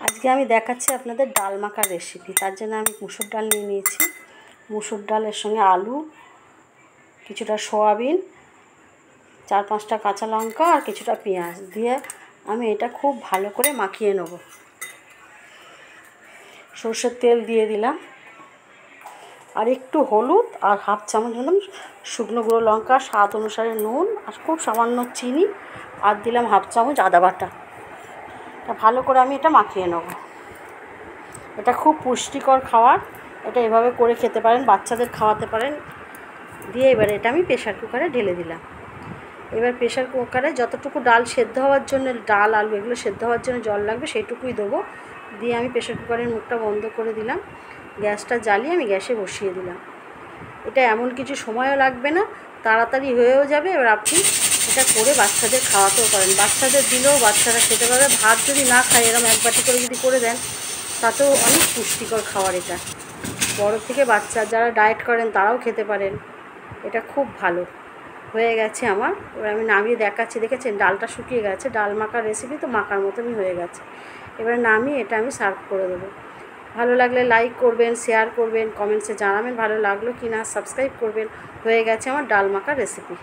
আজকে আমি দেখাচ্ছি আপনাদের ডাল মাখার রেসিপি। তার জন্য আমি মুসুর ডাল নিয়ে নিয়েছি। মুসুর ডালের সঙ্গে আলু, কিছুটা সয়াবিন, 4-5টা কাঁচা লঙ্কা আর কিছুটা পেঁয়াজ দিয়ে আমি এটা খুব ভালো করে মাখিয়ে নেব। সরষের তেল দিয়ে দিলাম, আর একটু হলুদ আর হাফ চামচ দিলাম শুকনো গুঁড়ো লঙ্কা, স্বাদ অনুসারে নুন আর খুব সামান্য চিনি, আর দিলাম হাফ চামচ আদা বাটা। ভালো করে আমি এটা মাখিয়ে নেব। এটা খুব পুষ্টিকর খাবার, এটা এভাবে করে খেতে পারেন, বাচ্চাদের খাওয়াতে পারেন। দিয়ে এবারে এটা আমি প্রেশার কুকারে ঢেলে দিলাম। এবার প্রেশার কুকারে যতটুকু ডাল সেদ্ধ হওয়ার জন্য, ডাল আলু এগুলো সেদ্ধ হওয়ার জন্য জল লাগবে সেইটুকুই দেবো। দিয়ে আমি প্রেশার কুকারের মুখটা বন্ধ করে দিলাম, গ্যাসটা জ্বালিয়ে আমি গ্যাসে বসিয়ে দিলাম। এটা এমন কিছু সময়ও লাগবে না, তাড়াতাড়ি হয়েও যাবে। এবার আপনি এটা করে বাচ্চাদের খাওয়াতেও পারেন, বাচ্চাদের দিলেও বাচ্চারা খেতে পারবে। ভাত যদি না খায় এরকম এক বাটি করে যদি করে দেন, তাতেও অনেক পুষ্টিকর খাবার। এটা বড় থেকে বাচ্চা যারা ডায়েট করেন তারাও খেতে পারেন। এটা খুব ভালো হয়ে গেছে আমার। এবার আমি নামিয়ে দেখাচ্ছি, দেখেছেন ডালটা শুকিয়ে গেছে। ডাল মাখার রেসিপি তো মাখার মতনই হয়ে গেছে। এবার নামিয়ে এটা আমি সার্ভ করে দেবো। ভালো লাগলে লাইক করবেন, শেয়ার করবেন, কমেন্টসে জানাবেন ভালো লাগলো কি না, সাবস্ক্রাইব করবেন। হয়ে গেছে আমার ডাল মাখার রেসিপি।